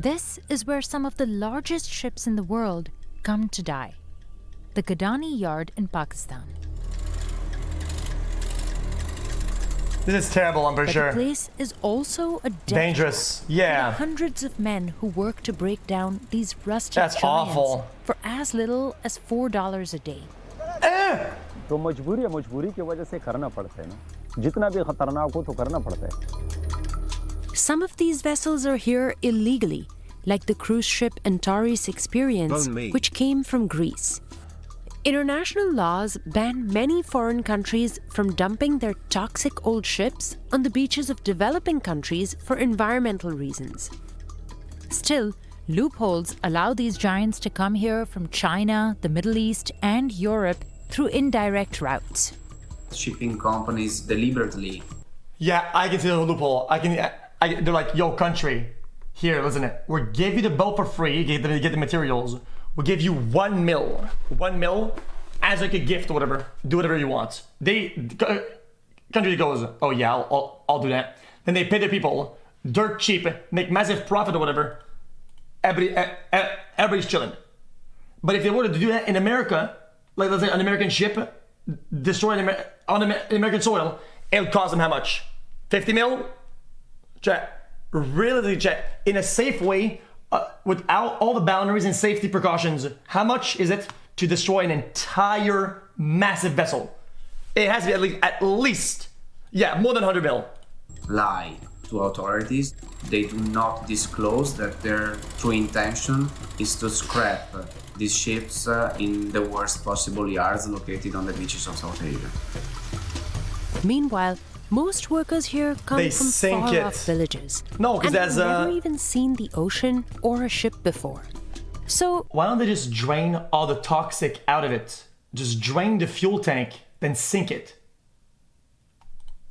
This is where some of the largest ships in the world come to die. The Gadani yard in Pakistan. This is terrible, I'm pretty sure. The place is also a dangerous. Yeah. Hundreds of men who work to break down these rusted That's giants awful. for as little as $4 a day. तो मजबूरी की वजह से करना पड़ता है ना, जितना भी खतरनाक हो तो करना पड़ता है. Some of these vessels are here illegally, like the cruise ship Antares Experience, which came from Greece. International laws ban many foreign countries from dumping their toxic old ships on the beaches of developing countries for environmental reasons. Still, loopholes allow these giants to come here from China, the Middle East, and Europe through indirect routes. Shipping companies deliberately. Yeah, I can see the loophole. They're like, yo, country, here, listen it. We'll give you the boat for free, get the materials. We'll give you 1 mil as like a gift or whatever. Do whatever you want. Country goes, oh yeah, I'll do that. Then they pay their people dirt cheap, make massive profit or whatever. Everybody's chilling. But if they wanted to do that in America, like let's say an American ship destroyed on American soil, it would cost them how much? 50 mil? Check. Really check. In a safe way, without all the boundaries and safety precautions, how much is it to destroy an entire massive vessel? It has to be at least, more than 100 mil. Lie to authorities. They do not disclose that their true intention is to scrap these ships in the worst possible yards located on the beaches of South Asia. Meanwhile, most workers here come from far-off villages. No, because they've never even seen the ocean or a ship before. So why don't they just drain all the toxic out of it? Just drain the fuel tank, then sink it.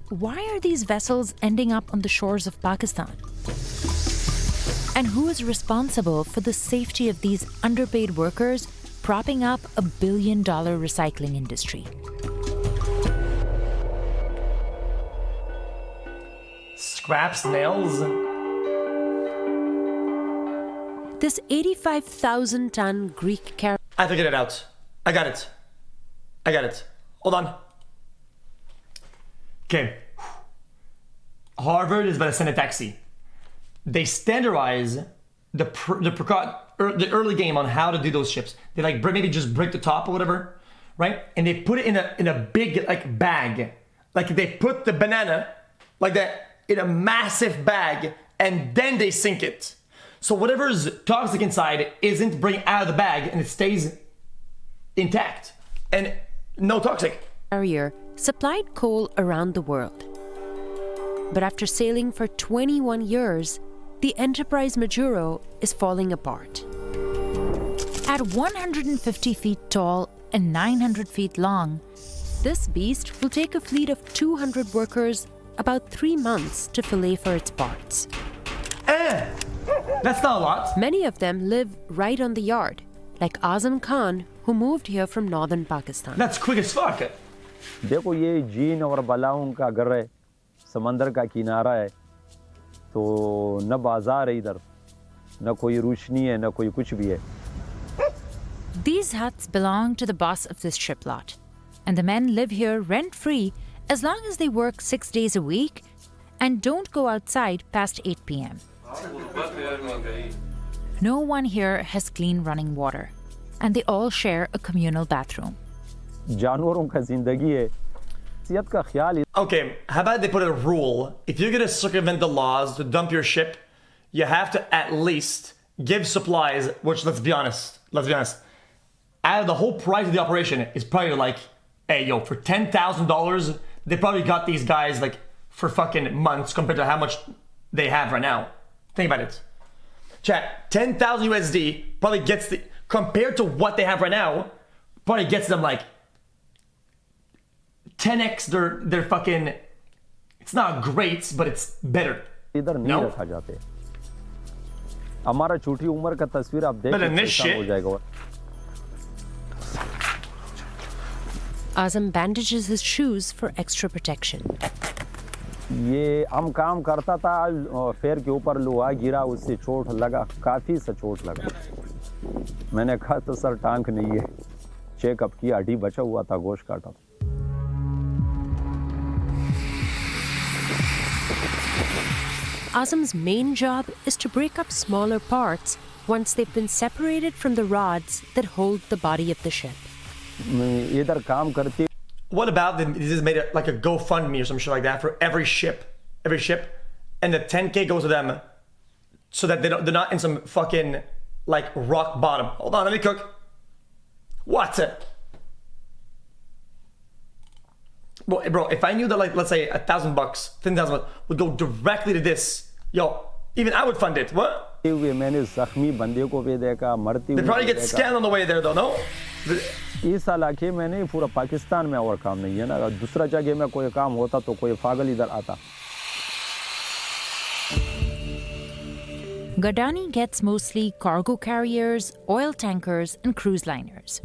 Why are these vessels ending up on the shores of Pakistan? And who is responsible for the safety of these underpaid workers propping up a billion-dollar recycling industry? Scrap snails? This 85,000-ton Greek caravan... I figured it out. I got it. Hold on. Okay. Harvard is about to send a taxi. They standardize the early game on how to do those ships. They maybe just break the top or whatever, right? And they put it in a big bag. They put the banana like that in a massive bag, and then they sink it. So whatever's toxic inside isn't bring out of the bag, and it stays intact and no toxic. Carrier supplied coal around the world. But after sailing for 21 years, the Enterprise Majuro is falling apart. At 150 feet tall and 900 feet long, this beast will take a fleet of 200 workers about 3 months to fillet for its parts. That's not a lot. Many of them live right on the yard, like Azam Khan, who moved here from northern Pakistan. That's quick as fuck. देखो ये gene और बलाओं का घर है, समंदर का किनारा है, तो न बाजार है इधर, न कोई रोशनी है, न कोई कुछ भी है. These huts belong to the boss of this ship lot, and the men live here rent-free as long as they work 6 days a week and don't go outside past 8 p.m. No one here has clean running water, and they all share a communal bathroom. जानवरों का जिंदगी है, सेहत का ख्याल है. Okay, how about they put a rule? If you're gonna circumvent the laws to dump your ship, you have to at least give supplies, which let's be honest, out of the whole price of the operation is probably hey yo, for $10,000, they probably got these guys for fucking months compared to how much they have right now. Think about it. Chat, 10,000 USD probably gets compared to what they have right now, probably gets them 10x their fucking, it's not great, but it's better. इधर नहीं रखा जाते. हमारा छोटी उम्र का तस्वीर आप देख के हो जाएगा. Azam bandages his shoes for extra protection. ये हम काम करता था, फेर के ऊपर लोहा गिरा, उससे चोट लगा, काफ़ी सा चोट लगा। मैंने कहा तो सर टांग नहीं है, चेकअप किया, हड्डी बचा हुआ था, गोश्त काटा था। Azam's main job is to break up smaller parts once they've been separated from the rods that hold the body of the ship. इधर काम करते। What about them? They just made it like a GoFundMe or some shit like that for every ship, and the 10K goes to them, so that they're not in some fucking like rock bottom. Hold on, let me cook. What? Bro, if I knew that, like, let's say $1,000, $10,000 would go directly to this, yo, even I would fund it. What? मैंने जख्मी बंदे को भी देखा, मरते हुए। They probably get scanned on the way there, though, no? इस इलाके में नहीं, पूरा पाकिस्तान में और काम नहीं है ना। दूसरा जगह में कोई काम होता तो कोई पागल इधर आता। Gadani gets mostly cargo carriers, oil tankers, and cruise liners.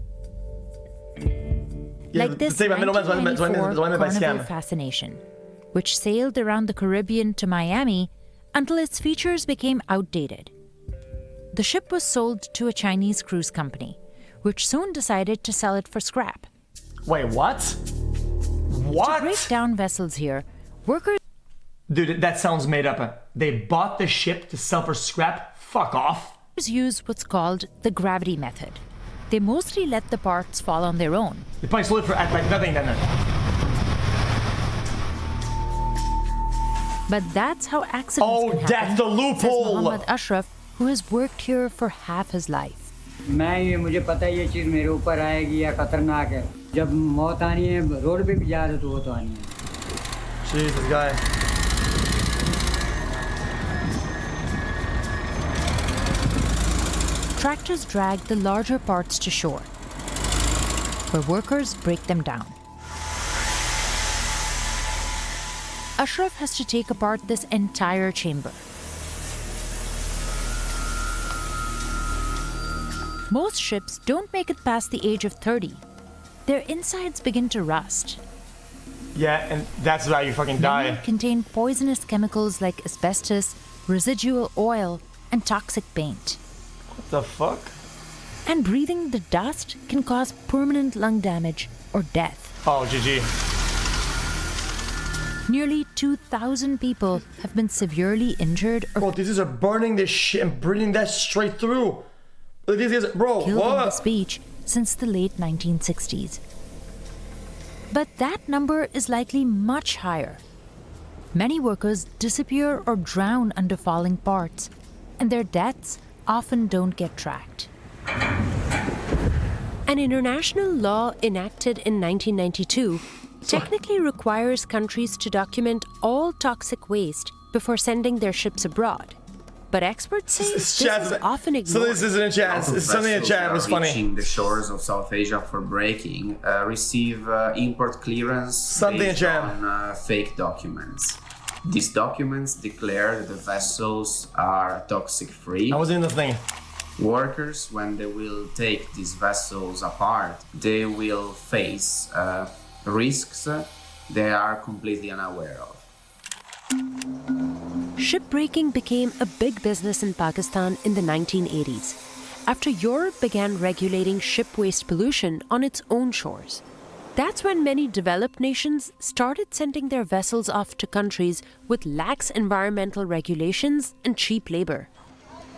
Like this 1994 Carnival Fascination, which sailed around the Caribbean to Miami until its features became outdated. The ship was sold to a Chinese cruise company, which soon decided to sell it for scrap. Wait, what? What? To break down vessels here, workers... Dude, that sounds made up. They bought the ship to sell for scrap? Fuck off. Use what's called the gravity method. They mostly let the parts fall on their own. They probably sold it for like nothing then. But that's how accidents can happen, that's the loophole! says Muhammad Ashraf, who has worked here for half his life. मुझे पता है ये चीज़ मेरे ऊपर आएगी या खतरनाक है। जब मौत आनी है, रोड पे भी जा रहे तो वो तो आनी है। Jesus, guy. Tractors drag the larger parts to shore, where workers break them down. Ashraf has to take apart this entire chamber. Most ships don't make it past the age of 30. Their insides begin to rust. Yeah, and that's why you fucking die. Many contain poisonous chemicals like asbestos, residual oil, and toxic paint. What the fuck? And breathing the dust can cause permanent lung damage or death. Oh, GG. Nearly 2,000 people have been severely injured or Bro, these are burning this shit and breathing that straight through. Look, these guys, bro, killed what? on this beach since the late 1960s. But that number is likely much higher. Many workers disappear or drown under falling parts, and their deaths often don't get tracked. An international law enacted in 1992 technically requires countries to document all toxic waste before sending their ships abroad. But experts say this is often ignored. So this isn't a chance. It's something in chat was funny. Reaching the shores of South Asia for breaking receive import clearance based on fake documents. These documents declare that the vessels are toxic free. I was in the thing. Workers, when they will take these vessels apart, they will face risks they are completely unaware of. Shipbreaking became a big business in Pakistan in the 1980s, after Europe began regulating ship waste pollution on its own shores. That's when many developed nations started sending their vessels off to countries with lax environmental regulations and cheap labor.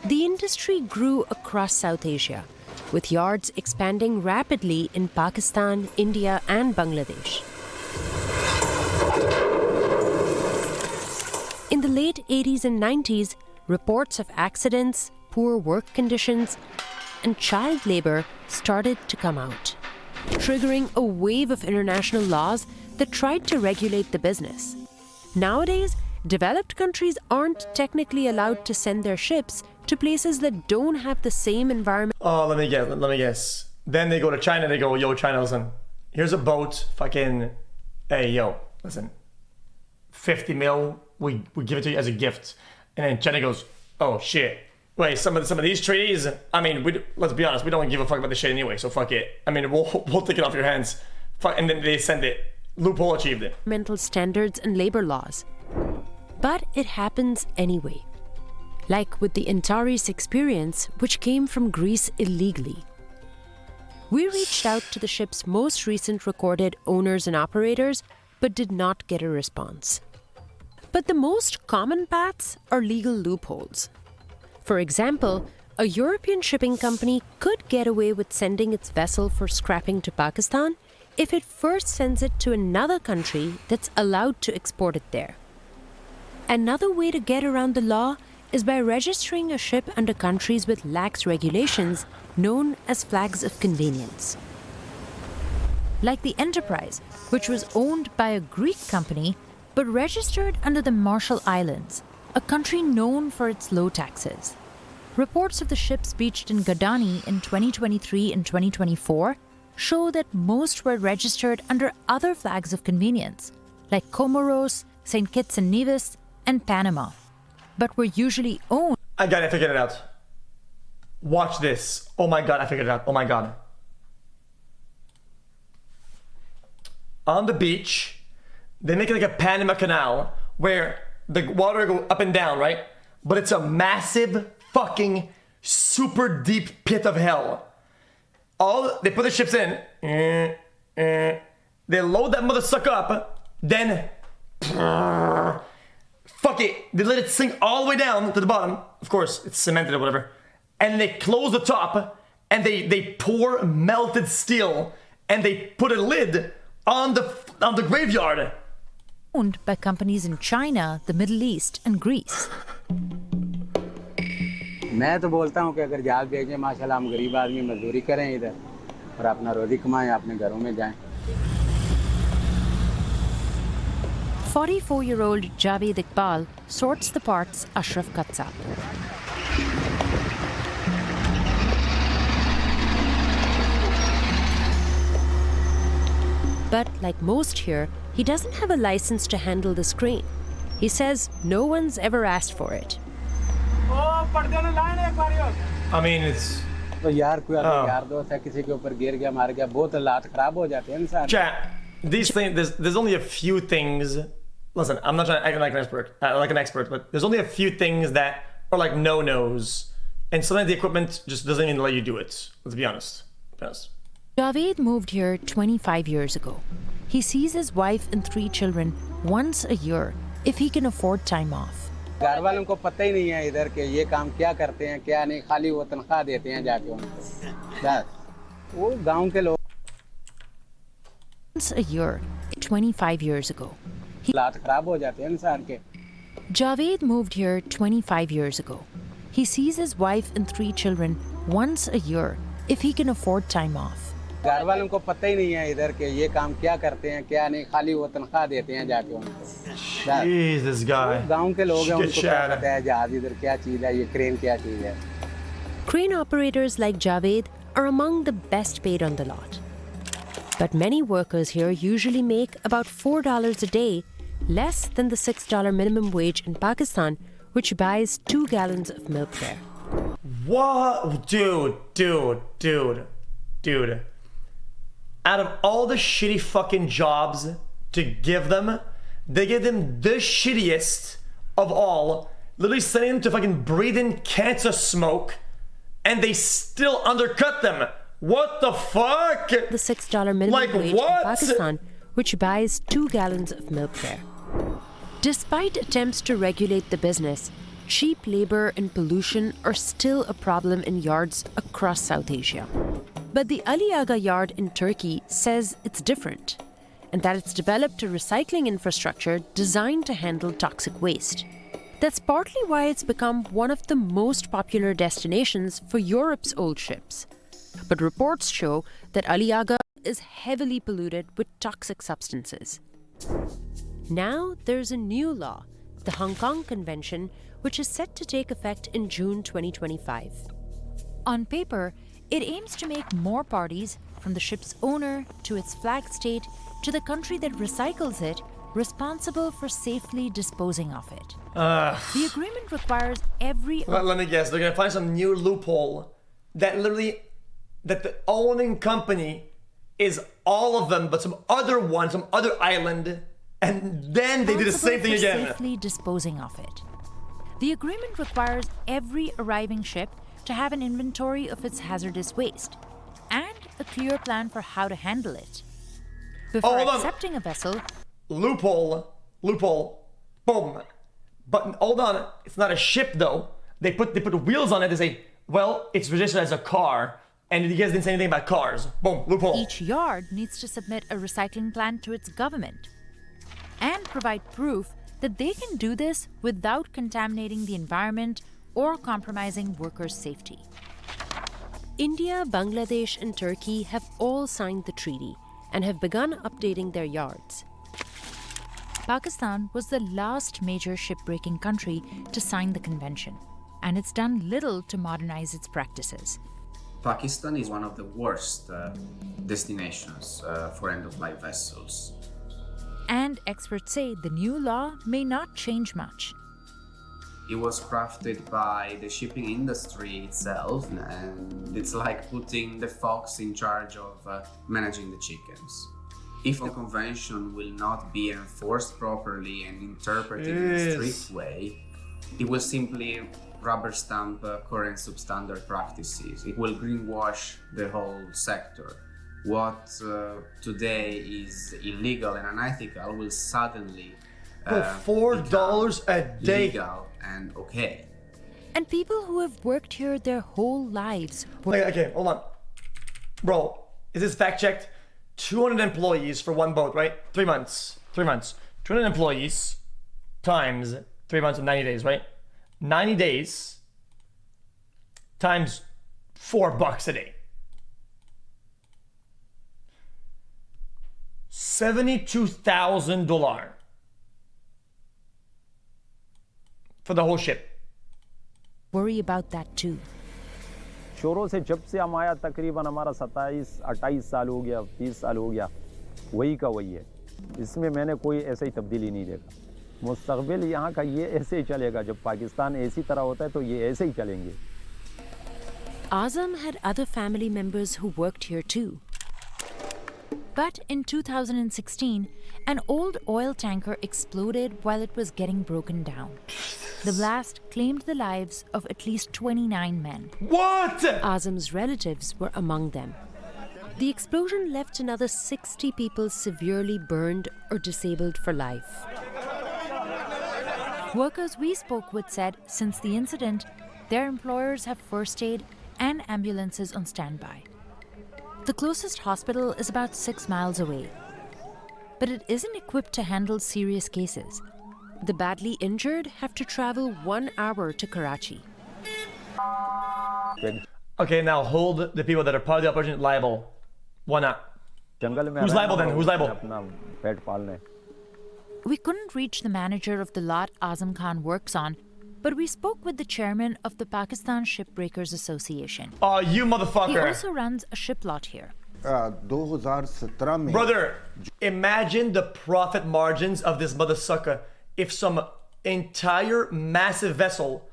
The industry grew across South Asia, with yards expanding rapidly in Pakistan, India, and Bangladesh. In the late 80s and 90s, reports of accidents, poor work conditions, and child labor started to come out, triggering a wave of international laws that tried to regulate the business. Nowadays, developed countries aren't technically allowed to send their ships to places that don't have the same environment. Oh, let me guess. Then they go to China, they go, yo, China, listen, here's a boat, fucking, hey, yo, listen, 50 mil, we give it to you as a gift. And then China goes, oh, shit. Wait, some of these treaties, I mean, let's be honest, we don't give a fuck about this shit anyway, so fuck it. I mean, we'll take it off your hands. And then they send it. Loophole achieved it. Environmental standards and labor laws. But it happens anyway. Like with the Antares experience, which came from Greece illegally. We reached out to the ship's most recent recorded owners and operators, but did not get a response. But the most common paths are legal loopholes. For example, a European shipping company could get away with sending its vessel for scrapping to Pakistan if it first sends it to another country that's allowed to export it there. Another way to get around the law is by registering a ship under countries with lax regulations known as flags of convenience. Like the Enterprise, which was owned by a Greek company but registered under the Marshall Islands, a country known for its low taxes. Reports of the ships beached in Gadani in 2023 and 2024 show that most were registered under other flags of convenience, like Comoros, St. Kitts and Nevis, and Panama, but were usually owned. I figured it out. Watch this. Oh my god, I figured it out. Oh my god. On the beach, they make it like a Panama Canal where the water goes up and down, right? But it's a massive fucking super deep pit of hell. They put the ships in, they load that mother sucker up, then fuck it, they let it sink all the way down to the bottom. Of course, it's cemented or whatever. And they close the top, and they pour melted steel, and they put a lid on the graveyard. Owned by companies in China, the Middle East, and Greece. मैं तो बोलता हूँ कि अगर जहाज भेजें माशाल्लाह हम गरीब आदमी मजदूरी करें इधर और अपना रोजी कमाएं अपने घरों में जाएं. 44-year-old Javed Iqbal sorts the parts Ashraf cuts up. But like most here, he doesn't have a license to handle this crane. He says no one's ever asked for it. I mean, it's... तो यार कोई यार दोस्त है किसी के ऊपर गिर गया मार गया बहुत हालात खराब हो जाते हैं इंसान. Chat, these things, there's only a few things. Listen, I'm not trying to act like an expert, but there's only a few things that are like no-nos. And sometimes the equipment just doesn't even let you do it. Let's be honest. Javed moved here 25 years ago. He sees his wife and 3 children once a year if he can afford time off. घर वालों को पता ही नहीं है इधर के ये काम क्या करते हैं क्या नहीं खाली वो तनख्वाह देते हैं जाके उनको बस वो गांव के लोग. Once a year, 25 years ago. हालात खराब हो जाते हैं इंसान के. Javed moved here 25 years ago. He sees his wife and 3 children once a year if he can afford time off. घर वालों को पता ही नहीं है इधर के ये काम क्या करते हैं क्या नहीं खाली वो तनख्वाह देते हैं जाके उनको. Jeez, this guy. गांव के लोग हैं उनको क्या पता है जहाज इधर क्या चीज है ये क्रेन क्या चीज है. Crane operators like Javed are among the best paid on the lot. But many workers here usually make about $4 a day, less than the $6 minimum wage in Pakistan, which buys 2 gallons of milk there. What? Dude. Out of all the shitty fucking jobs to give them, they give them the shittiest of all, literally sending them to fucking breathe in cancer smoke, and they still undercut them. What the fuck? The $6 minimum wage in Pakistan, which buys 2 gallons of milk there. Despite attempts to regulate the business, cheap labor and pollution are still a problem in yards across South Asia. But the Ali Aga yard in Turkey says it's different, and that it's developed a recycling infrastructure designed to handle toxic waste. That's partly why it's become one of the most popular destinations for Europe's old ships. But reports show that Ali Aga is heavily polluted with toxic substances. Now there's a new law, the Hong Kong Convention, which is set to take effect in June 2025. On paper, it aims to make more parties, from the ship's owner to its flag state to the country that recycles it, responsible for safely disposing of it. The agreement requires every... Let me guess, they're gonna find some new loophole that the owning company is all of them, but some other one, some other island And then they do the same thing again. Safely disposing of it. The agreement requires every arriving ship to have an inventory of its hazardous waste and a clear plan for how to handle it. Before accepting a vessel, loophole, boom. But hold on, it's not a ship though. They put wheels on it. They say, well, it's registered as a car, and you guys didn't say anything about cars. Boom, loophole. Each yard needs to submit a recycling plan to its government and provide proof that they can do this without contaminating the environment or compromising workers' safety. India, Bangladesh, and Turkey have all signed the treaty and have begun updating their yards. Pakistan was the last major shipbreaking country to sign the convention, and it's done little to modernize its practices. Pakistan is one of the worst destinations for end-of-life vessels. And experts say the new law may not change much. It was crafted by the shipping industry itself, and it's like putting the fox in charge of managing the chickens. If the convention will not be enforced properly and interpreted in a strict way, it will simply rubber stamp current substandard practices. It will greenwash the whole sector. What today is illegal and unethical will suddenly $4 a day. Legal and okay. And people who have worked here their whole lives. Okay, hold on. Bro, is this fact checked? 200 employees for one boat, right? 3 months. 200 employees times 3 months of 90 days, right? 90 days times $4 a day. $72,000 for the whole ship. Worry about that too. शोरों से जब से हम आया तकरीबन हमारा 27-28 साल हो गया, 30 साल हो गया, वही का वही है. इसमें मैंने कोई ऐसा ही तब्दीली नहीं देखा. मुस्तकबिल यहाँ का ये ऐसे ही चलेगा. जब पाकिस्तान ऐसी तरह होता है तो ये ऐसे ही चलेंगे. Azam had other family members who worked here too. But in 2016, an old oil tanker exploded while it was getting broken down. The blast claimed the lives of at least 29 men. What? Azam's relatives were among them. The explosion left another 60 people severely burned or disabled for life. Workers we spoke with said since the incident, their employers have first aid and ambulances on standby. The closest hospital is about 6 miles away, but it isn't equipped to handle serious cases. The badly injured have to travel 1 hour to Karachi. Okay, now hold the people that are part of the operation liable. Why not? Who's liable then? Who's liable? We couldn't reach the manager of the lot Azam Khan works on, but we spoke with the chairman of the Pakistan Shipbreakers Association. Oh, you motherfucker. He also runs a ship lot here. Brother, imagine the profit margins of this motherfucker if some entire massive vessel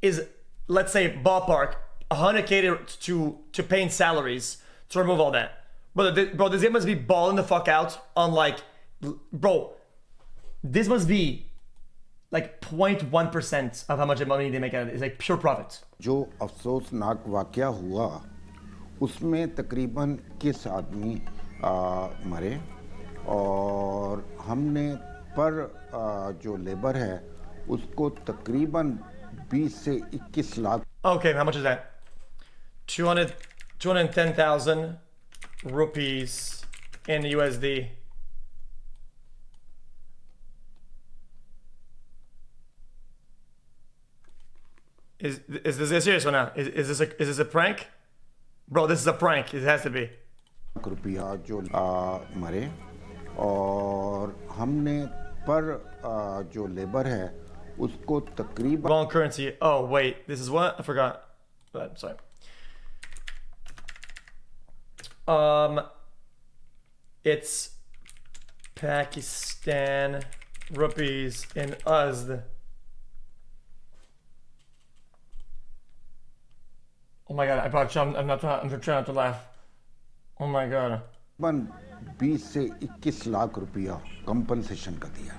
is, let's say, ballpark, 100K to paying salaries to remove all that. Bro, this guy must be balling the fuck out on like, bro, this must be like 0.1% of how much money they make out of it. It's like pure profit. जो अफसोसनाक वाकया हुआ उसमें तकरीबन 21 आदमी मरे और हमने पर जो लेबर है उसको तकरीबन 20 से 21 lakh. Okay, how much is that? 210,000 rupees in USD. Is this serious or not? Is this a prank? Bro, this is a prank. It has to be. रुपया जो मरे और हमने पर जो लेबर है उसको तकरीबन. Wrong currency. Oh wait, this is what? I forgot. I'm sorry. It's Pakistan rupees in USD. Oh my god, I'm trying not to laugh. Oh my god. 20 से 21 लाख रुपया कंपनसेशन का दिया।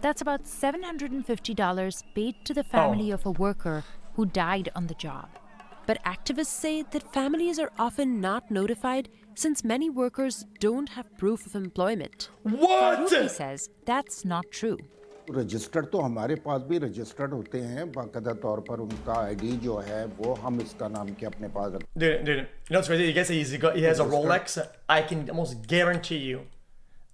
That's about $750 paid to the family of a worker who died on the job. But activists say that families are often not notified since many workers don't have proof of employment. What? Faruqi says that's not true. Registered तो हमारे पास भी registered होते हैं, बाकायदा तौर पर उनका ID जो है वो हम इसका नाम के अपने पास रखते हैं। Dude, you know what's crazy? You guess he has a Rolex. I can almost guarantee you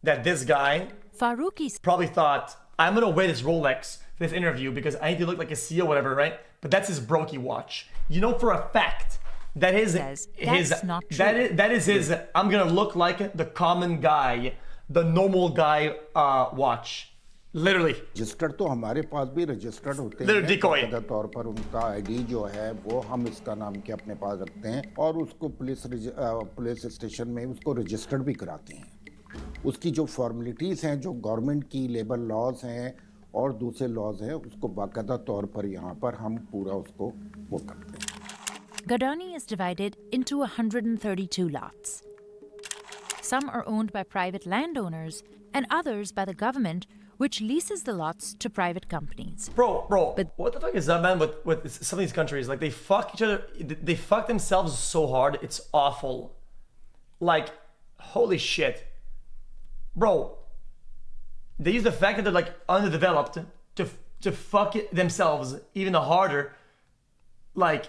that this guy Faruqi probably thought, I'm gonna wear this Rolex for this interview because I need to look like a CEO or whatever, right? But that's his brokey watch. You know for a fact that that's not true. That is his. I'm gonna look like the common guy, the normal guy watch. Literally. Registered तो हमारे पास भी registered होते हैं, बाकायदा तौर पर उनका ID जो है वो हम इसका नाम के अपने पास रखते हैं और उसको पुलिस स्टेशन में उसको रजिस्टर्ड भी कराते हैं। उसकी जो फॉर्मेलिटीज़ हैं, जो गवर्नमेंट की लेबर लॉज हैं और दूसरे लॉज हैं, उसको बाकायदा तौर पर यहाँ पर हम पूरा उसको वो करते हैं। Gadani is divided into 132 lots. Some are owned by private landowners and others by the government, which leases the lots to private companies. Bro, but what the fuck is up, man, with some of these countries? Like, they fuck each other, they fuck themselves so hard, it's awful. Like, holy shit. Bro, they use the fact that they're, like, underdeveloped to fuck it themselves even harder, like,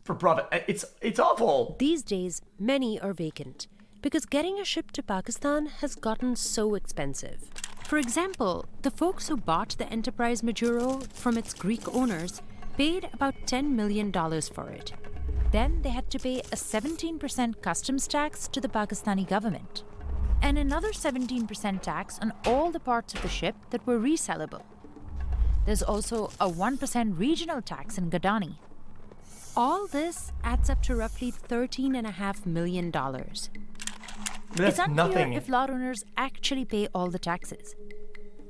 for profit. It's awful. These days, many are vacant because getting a ship to Pakistan has gotten so expensive. For example, the folks who bought the Enterprise Majuro from its Greek owners paid about $10 million for it. Then they had to pay a 17% customs tax to the Pakistani government, and another 17% tax on all the parts of the ship that were resellable. There's also a 1% regional tax in Gadani. All this adds up to roughly $13.5 million. That's it's unclear nothing. if lot owners actually pay all the taxes.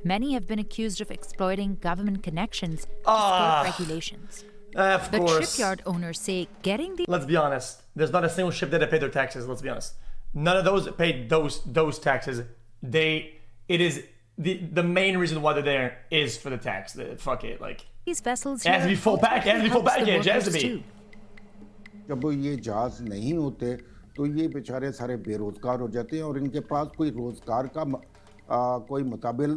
Many have been accused of exploiting government connections to skirt regulations. Of but course. shipyard owners say getting the... Let's be honest. There's not a single ship that paid their taxes. Let's be honest. None of those paid those taxes. It is the main reason why they're there is for the tax. Fuck it. Like, these vessels it has to be full package. It has to be full package. It has to be. जब ये जहाज नहीं होते तो ये बेचारे सारे बेरोजगार हो जाते हैं और इनके पास कोई रोजगार का कोई मुताबिल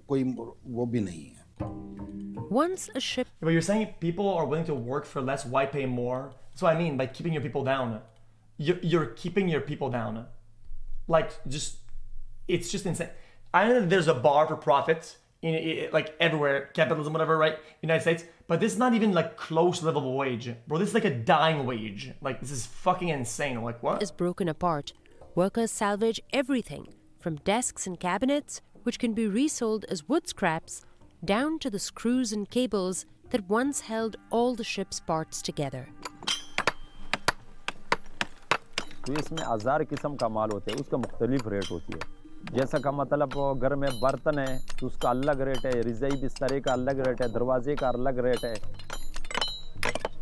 कोई वो भी नहीं है। Once a ship... But you're saying people are willing to work for less, why pay more? That's what I mean by keeping your people down. You're keeping your people down. Like, it's just insane. I know that there's a bar for profit in like everywhere, capitalism, whatever, right? United States. But this is not even like close level of wage. Bro, this is like a dying wage. Like, this is fucking insane. Like, what? ...is broken apart. Workers salvage everything, from desks and cabinets, which can be resold as wood scraps, down to the screws and cables that once held all the ship's parts together. तो इसमें हजार किस्म का माल होते हैं, उसका मुख्तलिफ rate होती है। जैसा का मतलब घर में बर्तन है तो उसका अलग रेट है, रज़ाई बिस्तरे का अलग रेट है, दरवाजे का अलग रेट है।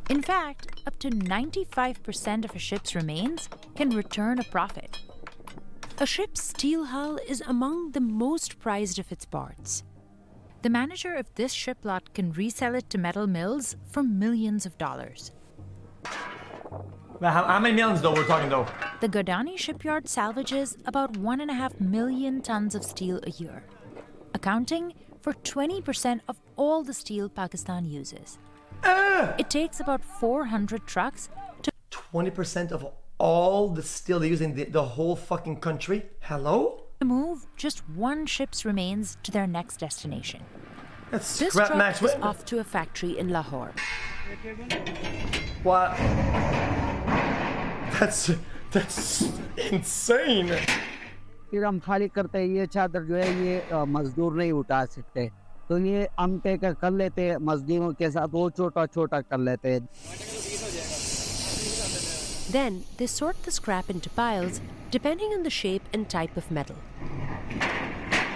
In fact, up to 95% of a ship's remains can return a profit. A ship's steel hull is among the most prized of its parts. The manager of this ship lot can resell it to metal mills for millions of dollars. How many millions though we're talking though? The Gadani shipyard salvages about 1.5 million tons of steel a year, accounting for 20% of all the steel Pakistan uses. It takes about 400 trucks to... 20% of all the steel they use in the whole fucking country? Hello? ...to move just one ship's remains to their next destination. That's this scrap truck max is off to a factory in Lahore. What? That's insane. फिर हम खाली करते हैं, ये चादर जो है ये मजदूर नहीं उठा सकते, तो ये हम कर लेते हैं मजदूरों के साथ, वो छोटा छोटा कर लेते हैं। Then they sort the scrap into piles depending on the shape and type of metal.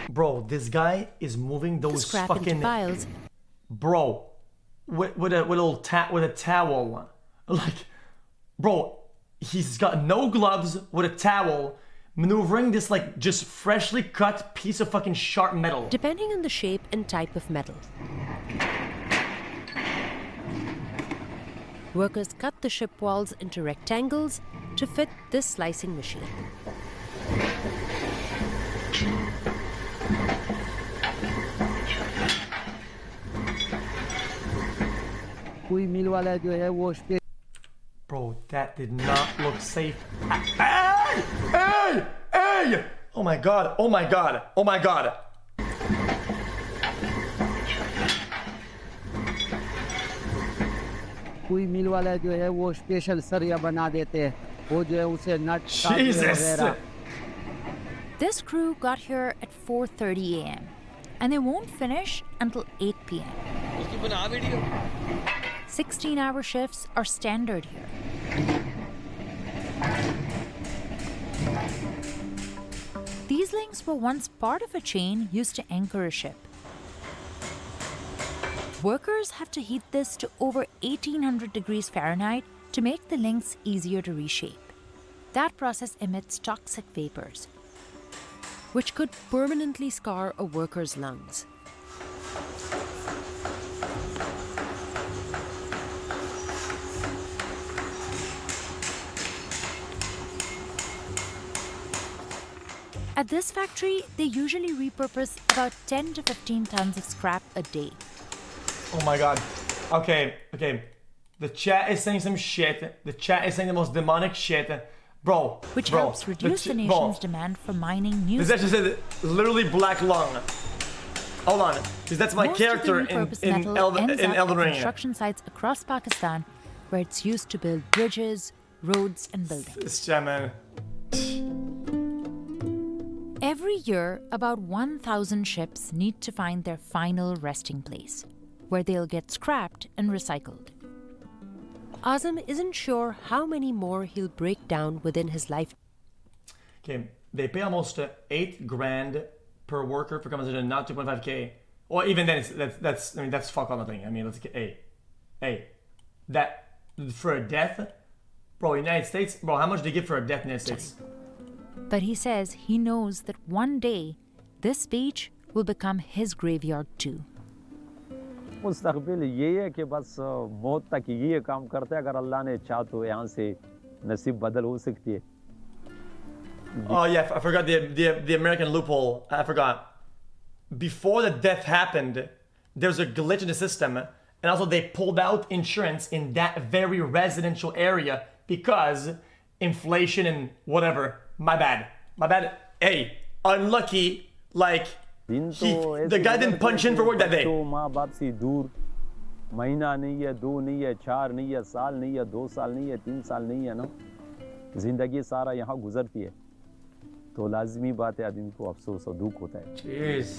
Bro, this guy is moving those scrap fucking into piles. Bro, with a towel, like, bro, he's got no gloves with a towel, maneuvering this like just freshly cut piece of fucking sharp metal. Depending on the shape and type of metal. Workers cut the ship walls into rectangles to fit this slicing machine. कोई मिल वाला जो है वो Bro, that did not look safe. Hey! Hey! Hey! Oh my god, oh my god, oh my god. कोई मिल वाला जो है वो स्पेशल सरिया बना देते हैं वो जो है उसे नट Jesus! This crew got here at 4:30 a.m. and they won't finish until 8 p.m. 16-hour shifts are standard here. These links were once part of a chain used to anchor a ship. Workers have to heat this to over 1800 degrees Fahrenheit to make the links easier to reshape. That process emits toxic vapors, which could permanently scar a worker's lungs. At this factory, they usually repurpose about 10 to 15 tons of scrap a day. Oh my god. Okay. The chat is saying some shit. The chat is saying the most demonic shit. Bro. Which helps reduce the nation's demand for mining new. This actually said literally black lung. Hold on. Because that's my character in Elden Ring. Construction sites across Pakistan where it's used to build bridges, roads, and buildings. This chat, man. Every year, about 1,000 ships need to find their final resting place, where they'll get scrapped and recycled. Azam isn't sure how many more he'll break down within his life. Okay, they pay almost $8 grand per worker for coming to not 2.5K. Or even then, that's fuck all nothing. I mean, let's get that for a death, bro. United States, bro. How much do they give for a death in the United States? But he says he knows that one day this beach will become his graveyard too. मुस्तकबिल ये है कि बस मौत तक ये काम करते हैं अगर अल्लाह ने चाहा तो यहाँ से नसीब बदल हो सकती है. Oh yeah, I forgot the American loophole. I forgot. Before the death happened, there was a glitch in the system, and also they pulled out insurance in that very residential area because inflation and whatever. My bad. Hey, unlucky. Like the guy didn't punch in for work that day. माँ बाप से दूर महीना नहीं है, 2 नहीं है, 4 नहीं है, साल नहीं है, 2 साल नहीं है, 3 साल नहीं है ना. जिंदगी सारा यहाँ गुजरती है. तो लाजिमी बात है आदमी को अफसोस और दुख होता है. Jeez.